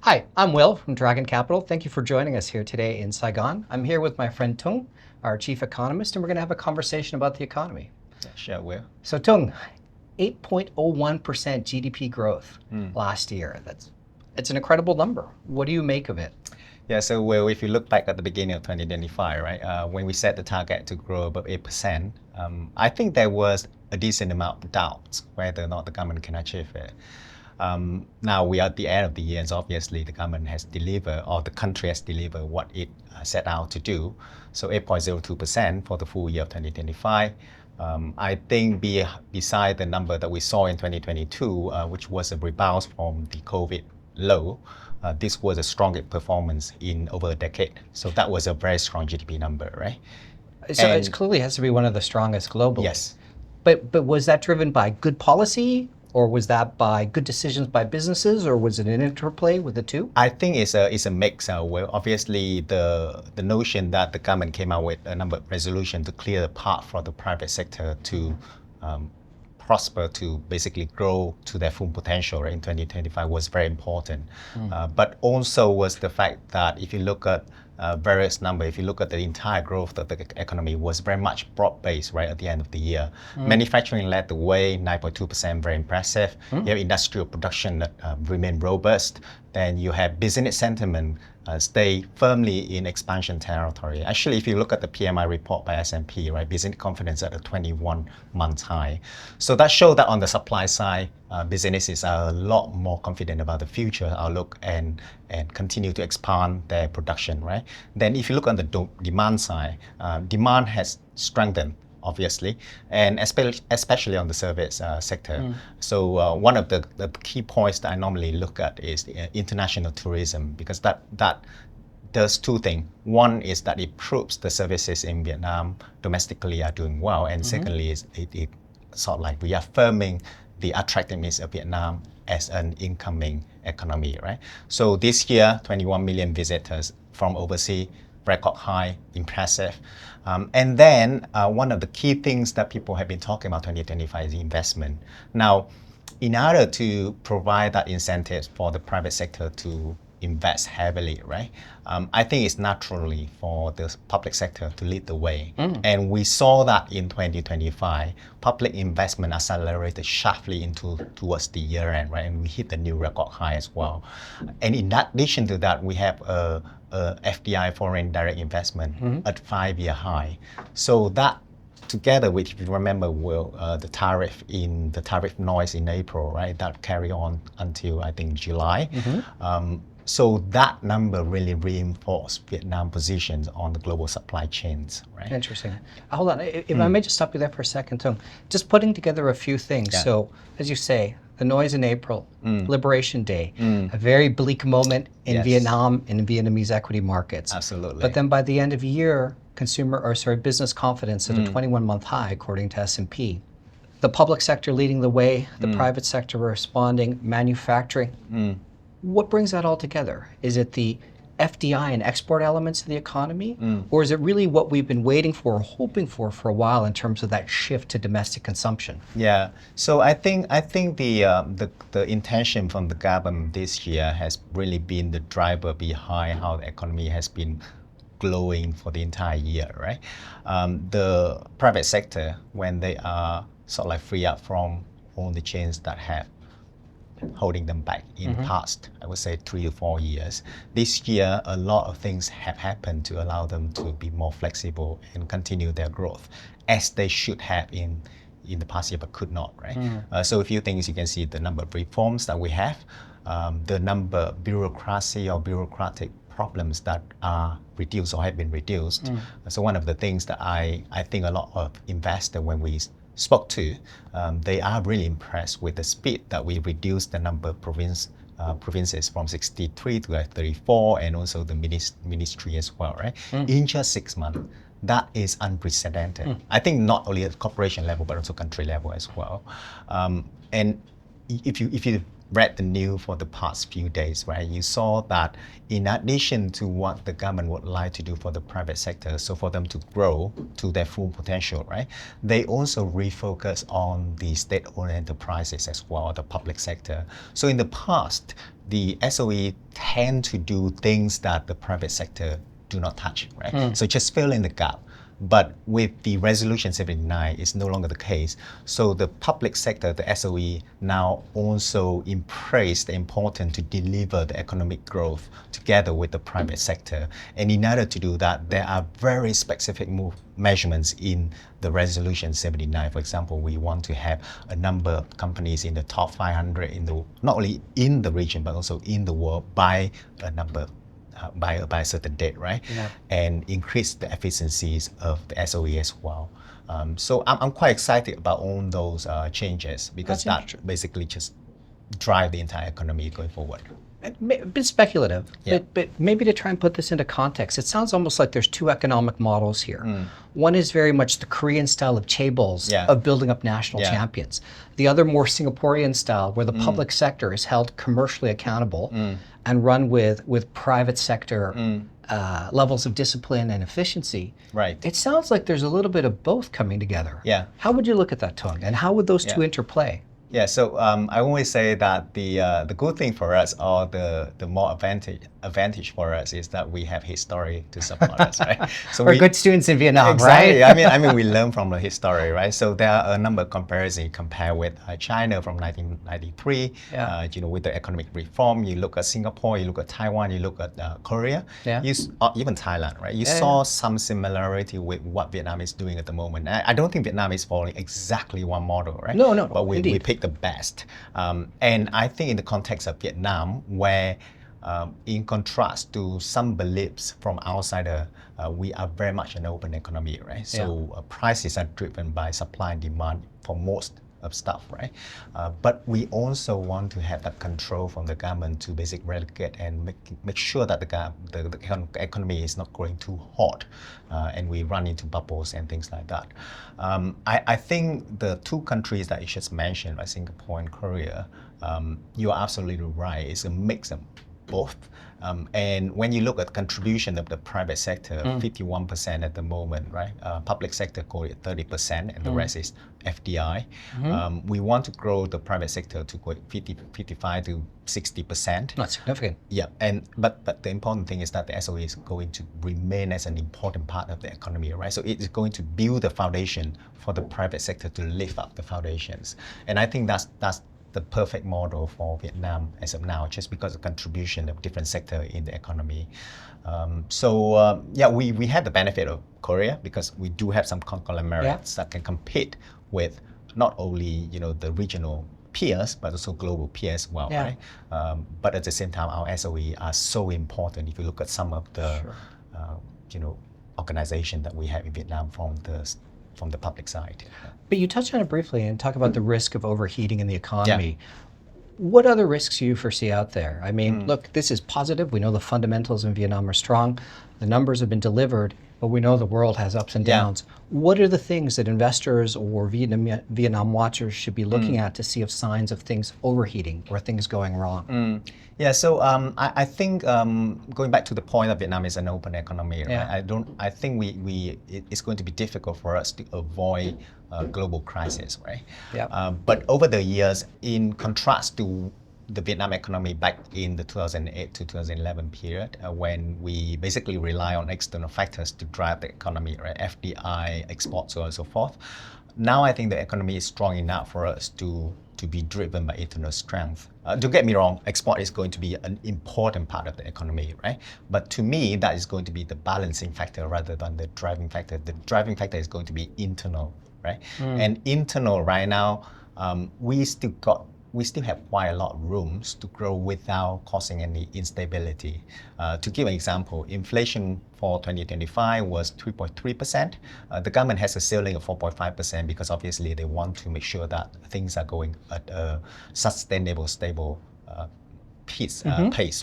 Hi, I'm Will from Dragon Capital. Thank you for joining us here today in Saigon. I'm here with my friend Tung, our chief economist, and we're going to have a conversation about the economy. Yeah, sure, Will. So Tung, 8.01% GDP growth last year. It's an incredible number. What do you make of it? Yeah, so Will, if you look back at the beginning of 2025, right, when we set the target to grow above 8%, I think there was a decent amount of doubt whether or not the government can achieve it. Now we are at the end of the year, and so obviously the government has delivered, or the country has delivered what it set out to do. So 8.02% for the full year of 2025. I think beside the number that we saw in 2022, which was a rebound from the COVID low, this was a stronger performance in over a decade. So that was a very strong GDP number, right? So it clearly has to be one of the strongest globally. Yes. But was that driven by good policy, or was that by good decisions by businesses, or was it an interplay with the two? I think it's a mix. Well, obviously the notion that the government came out with a number of resolutions to clear the path for the private sector to prosper, to basically grow to their full potential, right, in 2025 was very important. But also was the fact that if you look at various numbers, if you look at the entire growth of the economy was very much broad-based right at the end of the year. Manufacturing led the way, 9.2%, very impressive. You have industrial production that remained robust. Then you have business sentiment stay firmly in expansion territory. Actually, if you look at the PMI report by S&P, right, business confidence at a 21-month high. So that showed that on the supply side, businesses are a lot more confident about the future outlook and continue to expand their production, right? Then if you look on the demand side, demand has strengthened, obviously, and especially on the service sector. So one of the key points that I normally look at is the international tourism, because that does two things. One is that it proves the services in Vietnam domestically are doing well, and secondly is it sort of like reaffirming the attractiveness of Vietnam as an incoming economy, right? So this year, 21 million visitors from overseas, record high, impressive. And then one of the key things that people have been talking about 2025 is investment. Now, in order to provide that incentive for the private sector to invest heavily, right? I think it's naturally for the public sector to lead the way. And we saw that in 2025, public investment accelerated sharply towards the year end, right? And we hit the new record high as well. And in addition to that, we have a FDI, foreign direct investment, at 5-year high. So that together with, if you remember, Will, the tariff noise in April, right? That carry on until I think July. So that number really reinforced Vietnam's positions on the global supply chains, right? Interesting. Hold on, if I may just stop you there for a second, Tung. Just putting together a few things. Yeah. So, as you say, the noise in April, Liberation Day, a very bleak moment in Vietnam and in Vietnamese equity markets. Absolutely. But then by the end of the year, business confidence at a 21-month high, according to S&P. The public sector leading the way, the private sector responding, manufacturing. What brings that all together? Is it the FDI and export elements of the economy? Or is it really what we've been waiting for, or hoping for a while in terms of that shift to domestic consumption? Yeah, so I think the intention from the government this year has really been the driver behind how the economy has been glowing for the entire year, right? The private sector, when they are sort of like free up from all the chains that have holding them back in the past, I would say 3 to 4 years. This year, a lot of things have happened to allow them to be more flexible and continue their growth, as they should have in the past year, but could not, right? So a few things you can see: the number of reforms that we have, the number of bureaucracy or bureaucratic problems that are reduced or have been reduced. So one of the things that I think a lot of investors, when we spoke to, they are really impressed with the speed that we reduced the number of provinces from 63 to 34, and also the ministry as well, right? In just 6 months. That is unprecedented. I think not only at corporation level, but also country level as well. And if you read the news for the past few days, right, you saw that in addition to what the government would like to do for the private sector, so for them to grow to their full potential, right, they also refocus on the state-owned enterprises as well, the public sector. So in the past, the SOE tend to do things that the private sector do not touch, right? So just fill in the gap. But with the Resolution 79, it's no longer the case. So the public sector, the SOE, now also embrace the importance to deliver the economic growth together with the private sector. And in order to do that, there are very specific measurements in the Resolution 79. For example, we want to have a number of companies in the top 500 not only in the region, but also in the world by a number by a certain date, right? Yeah. And increase the efficiencies of the SOE as well. So I'm quite excited about all those changes because That's that basically just drive the entire economy going forward. A bit speculative, Yeah. but maybe to try and put this into context, it sounds almost like there's two economic models here. One is very much the Korean style of chaebols, Yeah. of building up national Yeah. champions. The other more Singaporean style, where the public sector is held commercially accountable and run with private sector levels of discipline and efficiency. Right. It sounds like there's a little bit of both coming together. Yeah. How would you look at that, Tung? And how would those two interplay? Yeah, so I always say that the good thing for us, or the more advantage for us, is that we have history to support us, right? So We're good students in Vietnam, exactly. right? I mean, we learn from the history, right? So there are a number of comparisons. Compare with China from 1993, Yeah. with the economic reform. You look at Singapore, you look at Taiwan, you look at Korea, Yeah. Even Thailand, right? You Yeah, saw some similarity with what Vietnam is doing at the moment. I don't think Vietnam is following exactly one model, right? No, But we indeed. pick the best. And I think in the context of Vietnam, where in contrast to some beliefs from outsider, we are very much an open economy, right? So prices are driven by supply and demand for most of stuff, right? But we also want to have that control from the government to basically regulate and make sure that the economy is not growing too hot and we run into bubbles and things like that. I think the two countries that you just mentioned, like Singapore and Korea, you are absolutely right. It's a mix of both. And when you look at contribution of the private sector, 51% at the moment, right? Public sector call it 30%, and the rest is FDI. We want to grow the private sector to 55 to 60%. Not significant. Yeah, but the important thing is that the SOE is going to remain as an important part of the economy, right? So it is going to build the foundation for the private sector to lift up the foundations, and I think that's the perfect model for Vietnam as of now, just because of the contribution of different sector in the economy. We had the benefit of Korea because we do have some conglomerates that can compete with not only the regional peers, but also global peers as well, right? But at the same time, our SOE are so important. If you look at some of the organization that we have in Vietnam from the public side. But you touched on it briefly and talk about the risk of overheating in the economy. What other risks do you foresee out there? I mean, look, this is positive. We know the fundamentals in Vietnam are strong. The numbers have been delivered, but we know the world has ups and downs. What are the things that investors or Vietnam watchers should be looking at to see if signs of things overheating or things going wrong? Yeah, so I think going back to the point that Vietnam is an open economy, right? I think it's going to be difficult for us to avoid global crisis, right? But over the years, in contrast to the Vietnam economy back in the 2008 to 2011 period, when we basically rely on external factors to drive the economy, right? FDI, exports, so on and so forth. Now I think the economy is strong enough for us to be driven by internal strength. Don't get me wrong, export is going to be an important part of the economy, right? But to me, that is going to be the balancing factor rather than the driving factor. The driving factor is going to be internal, right? And internal right now, we still have quite a lot of rooms to grow without causing any instability. To give an example, inflation for 2025 was 3.3%. The government has a ceiling of 4.5% because obviously they want to make sure that things are going at a sustainable, stable pace,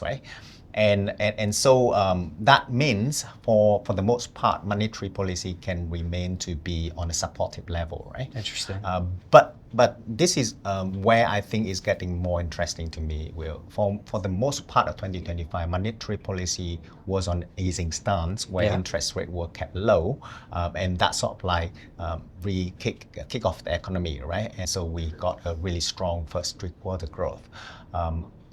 right? And so that means for the most part, monetary policy can remain to be on a supportive level, right? Interesting. But but this is where I think is getting more interesting to me. Will for the most part of 2025, monetary policy was on easing stance, where interest rate were kept low, and that sort of like kick off the economy, right? And so we got a really strong first 3-quarter growth.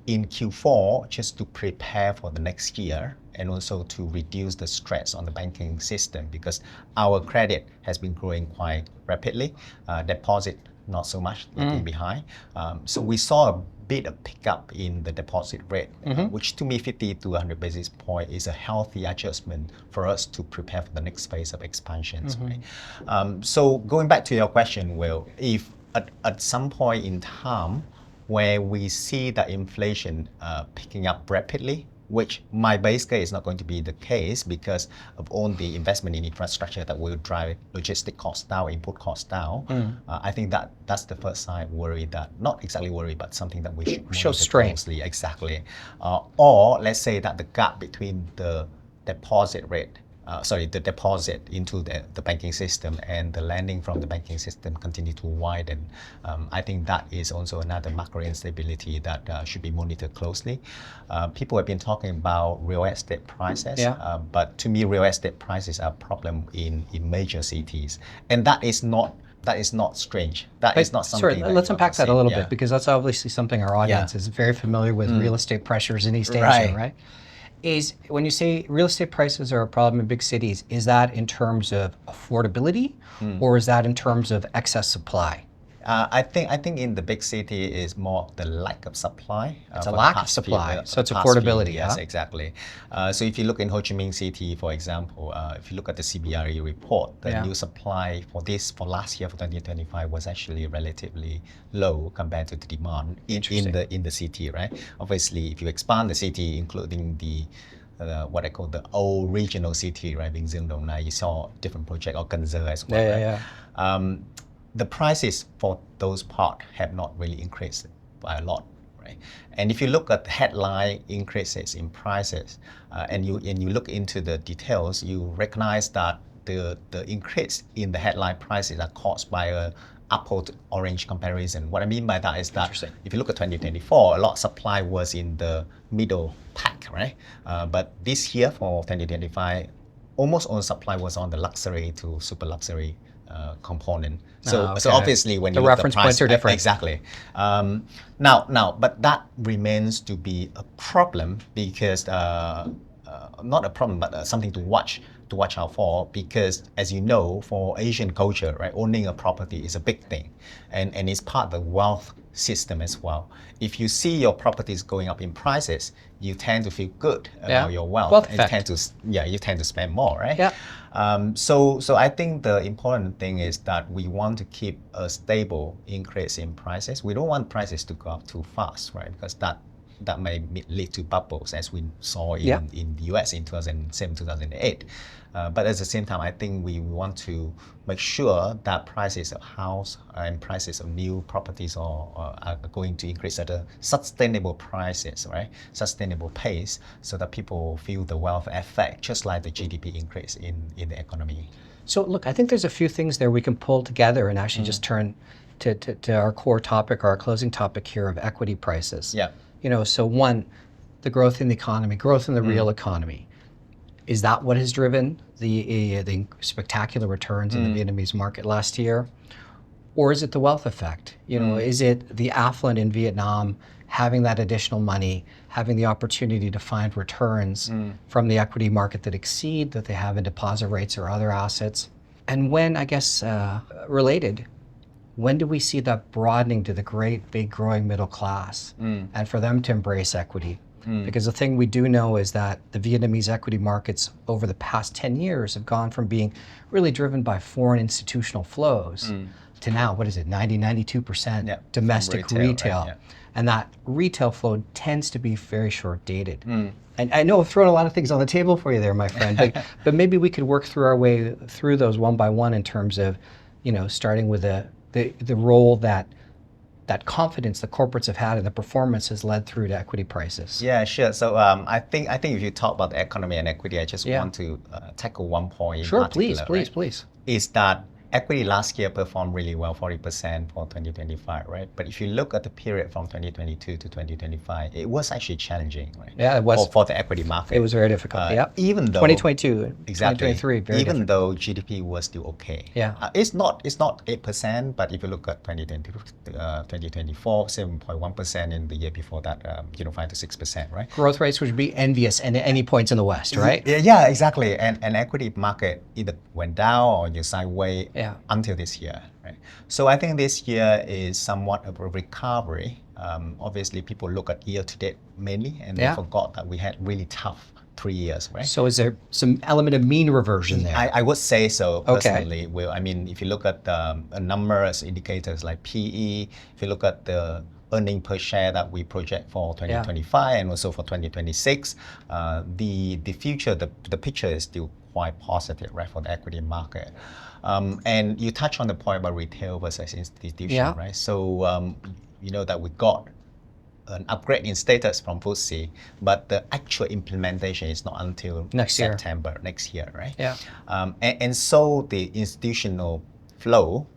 In Q4, just to prepare for the next year and also to reduce the stress on the banking system, because our credit has been growing quite rapidly, deposit not so much, lagging behind. So we saw a bit of pickup in the deposit rate, which to me 50 to 100 basis point is a healthy adjustment for us to prepare for the next phase of expansions. Right? So going back to your question, Will, if at some point in time, where we see the inflation picking up rapidly, which my base case is not going to be the case because of all the investment in infrastructure that will drive logistic costs down, input costs down. I think that's the first sign worry, that not exactly worry, but something that we should show monitor strain. closely. Exactly. Or let's say that the gap between the deposit rate the deposit into the banking system and the lending from the banking system continue to widen. I think that is also another macro instability that should be monitored closely. People have been talking about real estate prices, but to me, real estate prices are a problem in major cities, and that is not strange. That is not something. Sorry, let's unpack that a little bit, because that's obviously something our audience is very familiar with. Real estate pressures in East Asia, right? Is when you say real estate prices are a problem in big cities, is that in terms of affordability, or is that in terms of excess supply? I think in the big city is more the lack of supply. It's a lack of supply, so it's affordability. Yes, exactly. So if you look in Ho Chi Minh City, for example, if you look at the CBRE report, the new supply for last year, for 2025, was actually relatively low compared to the demand in the city, right? Obviously, if you expand the city, including the what I call the old regional city, right, Vinh Dương Đồng Nai, you saw different project, or Cần Giờ as well, right? The prices for those parts have not really increased by a lot, right? And if you look at the headline increases in prices, and you look into the details, you recognize that the increase in the headline prices are caused by a apple to orange comparison. What I mean by that is that if you look at 2024, a lot of supply was in the middle pack, right? But this year for 2025, almost all supply was on the luxury to super luxury component. So obviously when you look at the reference points are different. Exactly. Now, but that remains to be a problem, because not a problem, but something to watch out for, because as you know, for Asian culture, right, owning a property is a big thing, and it's part of the wealth system as well. If you see your properties going up in prices, you tend to feel good about your wealth. You tend to spend more, right? So I think the important thing is that we want to keep a stable increase in prices. We don't want prices to go up too fast, right? Because that may lead to bubbles, as we saw in the US in 2007, 2008. But at the same time, I think we want to make sure that prices of house and prices of new properties are going to increase at a sustainable prices, right? Sustainable pace, so that people feel the wealth effect, just like the GDP increase in the economy. So look, I think there's a few things there we can pull together and actually just turn to our core topic, or our closing topic here, of equity prices. So one, the growth in the economy, growth in the real economy. Is that what has driven the spectacular returns in the Vietnamese market last year? Or is it the wealth effect? Is it the affluent in Vietnam having that additional money, having the opportunity to find returns from the equity market that exceed that they have in deposit rates or other assets? And when, I guess, related, when do we see that broadening to the great, big, growing middle class, and for them to embrace equity? Because the thing we do know is that the Vietnamese equity markets over the past 10 years have gone from being really driven by foreign institutional flows to now, 92% domestic retail. Right, and that retail flow tends to be very short dated. And I know I've thrown a lot of things on the table for you there, my friend, but maybe we could work through our way through those one by one, in terms of, starting with the role that confidence the corporates have had and the performance has led through to equity prices. Yeah, sure. So I think if you talk about the economy and equity, I just want to tackle one point in particular. Sure, please. Is that equity last year performed really well, 40% for 2025, right? But if you look at the period from 2022 to 2025, it was actually challenging, right? Yeah, it was. For the equity market. It was very difficult. Yeah. Even though 2022, exactly, 2023, very even difficult. though GDP was still okay. Yeah. It's not 8%, but if you look at 2024, 7.1%, in the year before that, 5 to 6%, right? Growth rates would be envious at any points in the West, right? Yeah, exactly. And equity market either went down or you sideways Yeah. until this year, right? So I think this year is somewhat of a recovery. Obviously, people look at year to date mainly, and they forgot that we had really tough 3 years, right? So is there some element of mean reversion there? I would say so personally. Okay. Well, I mean, if you look at numbers, indicators like PE, if you look at the earning per share that we project for 2025 and also for 2026, the future, the picture is still quite positive, right, for the equity market. And you touch on the point about retail versus institution, right? So you know that we got an upgrade in status from FTSE, but the actual implementation is not until September next year, right? Yeah. And so the institutional flow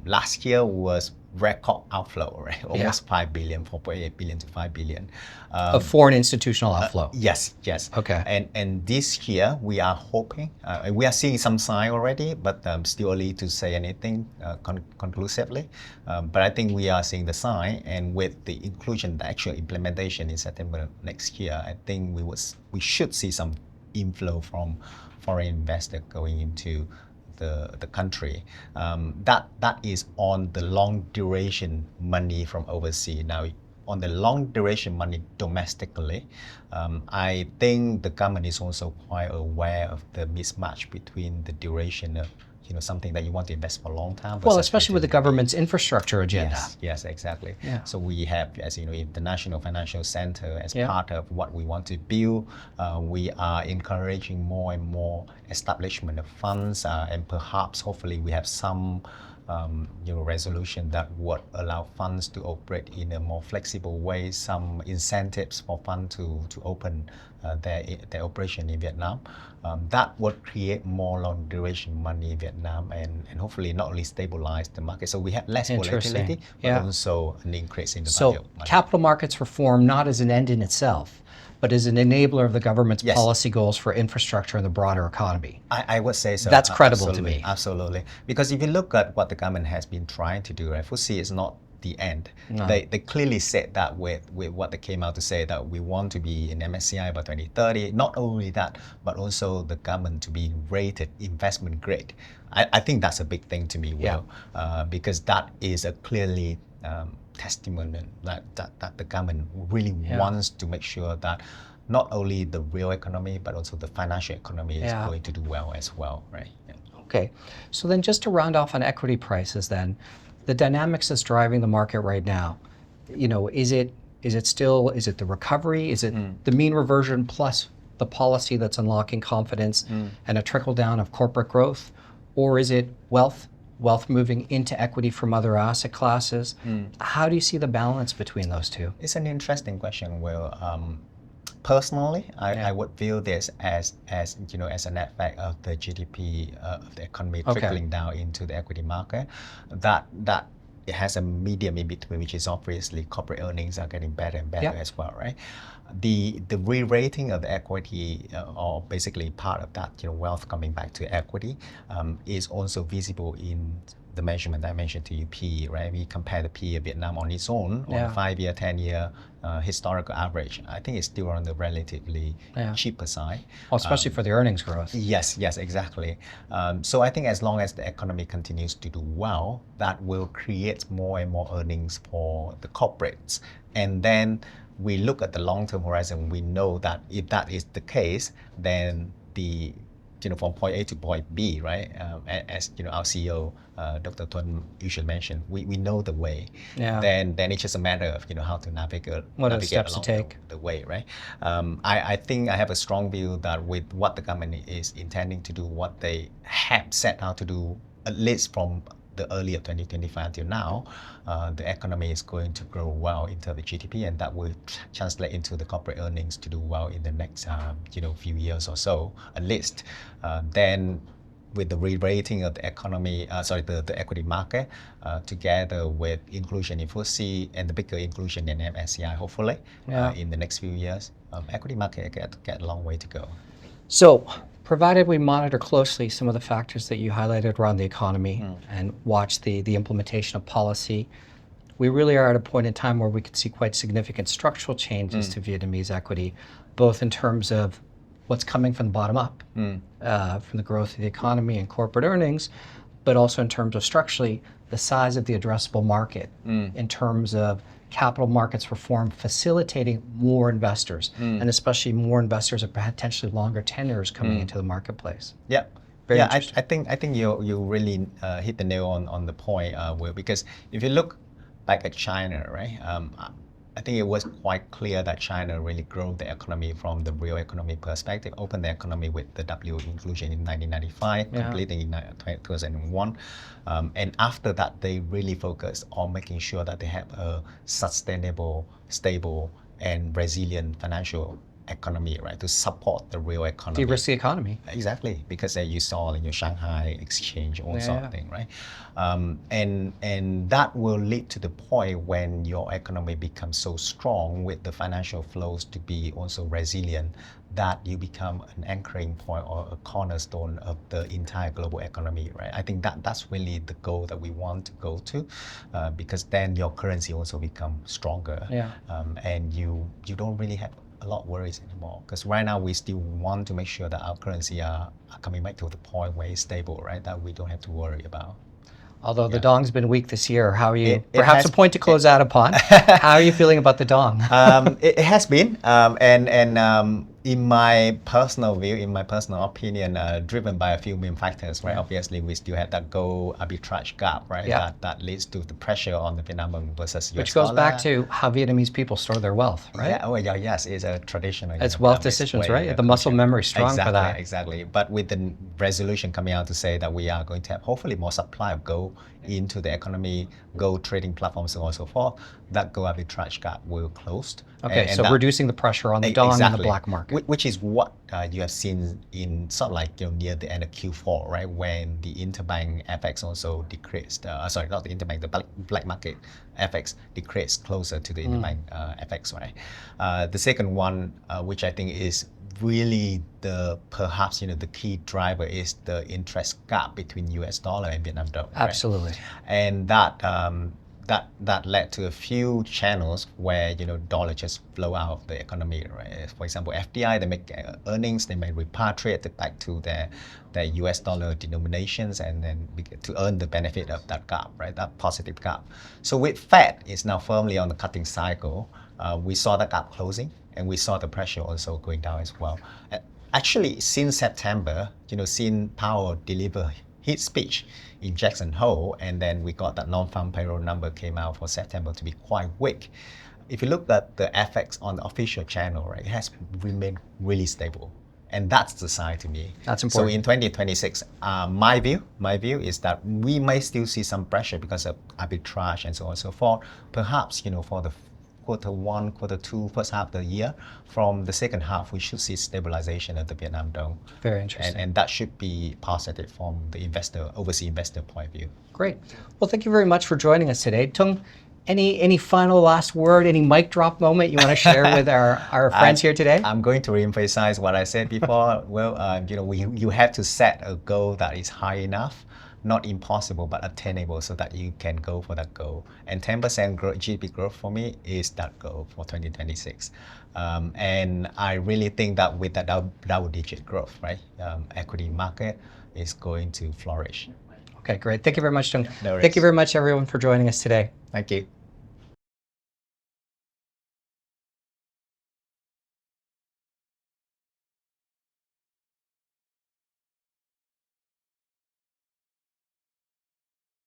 last year was record outflow, right? Almost 5 billion, 4.8 billion to 5 billion. Of foreign institutional outflow. Yes. Okay. And this year we are hoping, we are seeing some sign already, but still early to say anything conclusively. But I think we are seeing the sign, and with the inclusion, the actual implementation in September next year, I think we should see some inflow from foreign investors going into the country. That is on the long duration money from overseas. Now, on the long duration money domestically, I think the government is also quite aware of the mismatch between the duration of something that you want to invest for a long time. Well, especially with the government's infrastructure agenda. Yes, exactly. Yeah. So we have, as you know, the National Financial Center as part of what we want to build. We are encouraging more and more establishment of funds, and perhaps, hopefully, we have some resolution that would allow funds to operate in a more flexible way, some incentives for funds to open their operation in Vietnam. That would create more long duration money in Vietnam and hopefully not only stabilize the market. So we have less volatility, but also an increase in the value of money. So capital markets reform not as an end in itself, but as an enabler of the government's policy goals for infrastructure and the broader economy. I would say so. That's credible to me. Absolutely. Because if you look at what the government has been trying to do, right, FTSE is not the end. No. They clearly said that with what they came out to say, that we want to be in MSCI by 2030. Not only that, but also the government to be rated investment grade. I think that's a big thing to me, Will, because that is a clearly testimony that the government really wants to make sure that not only the real economy, but also the financial economy is going to do well as well, right? Yeah. Okay, so then just to round off on equity prices then, the dynamics that's driving the market right now, is it the recovery? Is it the mean reversion plus the policy that's unlocking confidence and a trickle down of corporate growth? Or is it wealth moving into equity from other asset classes? How do you see the balance between those two? It's an interesting question, Will. Personally, I would view this as an effect of the GDP of the economy trickling down into the equity market. That it has a medium in between, which is obviously corporate earnings are getting better and better as well, right? The re-rating of the equity, or basically part of that, wealth coming back to equity, is also visible in the measurement I mentioned to you, PE, right? We compare the PE of Vietnam on its own, on 5-year, 10-year historical average. I think it's still on the relatively cheaper side. Well, especially for the earnings growth. Yes, exactly. So I think as long as the economy continues to do well, that will create more and more earnings for the corporates. And then we look at the long-term horizon, we know that if that is the case, then from point A to point B, right? As our CEO, Dr. Tung, usually mentioned, we know the way. Yeah. Then it's just a matter of how to navigate. What are the steps to take? The way, right? I think I have a strong view that with what the government is intending to do, what they have set out to do, at least from the early of 2025 until now, the economy is going to grow well into the GDP, and that will translate into the corporate earnings to do well in the next few years or so, at least. Then with the re-rating of the economy, the equity market, together with inclusion in FTSE and the bigger inclusion in MSCI, hopefully, in the next few years, equity market get a long way to go. So, provided we monitor closely some of the factors that you highlighted around the economy and watch the implementation of policy, we really are at a point in time where we could see quite significant structural changes to Vietnamese equity, both in terms of what's coming from the bottom up, from the growth of the economy and corporate earnings, but also in terms of structurally the size of the addressable market, in terms of capital markets reform facilitating more investors, and especially more investors of potentially longer tenures coming into the marketplace. Yeah. Very I interesting. think you really hit the nail on the point, Will, because if you look back at China, right? I think it was quite clear that China really grew the economy from the real economy perspective, opened the economy with the W inclusion in 1995, completing in 2001. And after that, they really focused on making sure that they have a sustainable, stable, and resilient financial economy, right, to support the real economy. De-risk the economy. Exactly, because you saw in your Shanghai exchange, all sort of thing, right? And that will lead to the point when your economy becomes so strong with the financial flows to be also resilient, that you become an anchoring point or a cornerstone of the entire global economy, right? I think that's really the goal that we want to go to, because then your currency also becomes stronger, and you don't really have a lot of worries anymore, because right now we still want to make sure that our currency are coming back to the point where it's stable, right? That we don't have to worry about. Although the dong's been weak this year, how are you? Perhaps a point to close out upon. How are you feeling about the dong? It has been, and in my personal view, in my personal opinion, driven by a few main factors, right? Obviously, we still have that gold arbitrage gap, right? That leads to the pressure on the Vietnam versus US dollar. Which goes back to how Vietnamese people store their wealth, right? Yeah, well, yes, it's a traditional. It's wealth decisions, right? The muscle memory is strong for that. Exactly. But with the resolution coming out to say that we are going to have hopefully more supply of gold into the economy, gold trading platforms and so forth, that gold arbitrage gap will close. Okay, so reducing the pressure on the dong and the black market. Which is what you have seen in sort of like near the end of Q4, right? When the interbank FX also decreased. Sorry, not the interbank, the black market FX decreased closer to the interbank FX, right? The second one, which I think is really perhaps the key driver, is the interest gap between US dollar and Vietnam dong. Absolutely. Right? And that led to a few channels where dollar just flow out of the economy, right? For example, FDI, they make earnings, they may repatriate it back to their US dollar denominations, and then to earn the benefit of that gap, right? That positive gap. So with Fed is now firmly on the cutting cycle, we saw that gap closing, and we saw the pressure also going down as well. Actually, since September, seeing Powell deliver his speech in Jackson Hole, and then we got that non-farm payroll number came out for September to be quite weak. If you look at the FX on the official channel, right, it has remained really stable. And that's the sign to me. That's important. So in 2026, my view is that we may still see some pressure because of arbitrage and so on and so forth. Perhaps, for the Q1, Q2, first half of the year. From the second half, we should see stabilization of the Vietnam dong. Very interesting. And that should be positive from the overseas investor point of view. Great. Well, thank you very much for joining us today. Tung, any final last word, any mic drop moment you want to share with our friends here today? I'm going to reemphasize what I said before. Well, you have to set a goal that is high enough, not impossible, but attainable, so that you can go for that goal. And 10% GDP growth for me is that goal for 2026. And I really think that with that double-digit growth, right, equity market is going to flourish. Okay, great. Thank you very much, Tung. No worries. Thank you very much, everyone, for joining us today. Thank you.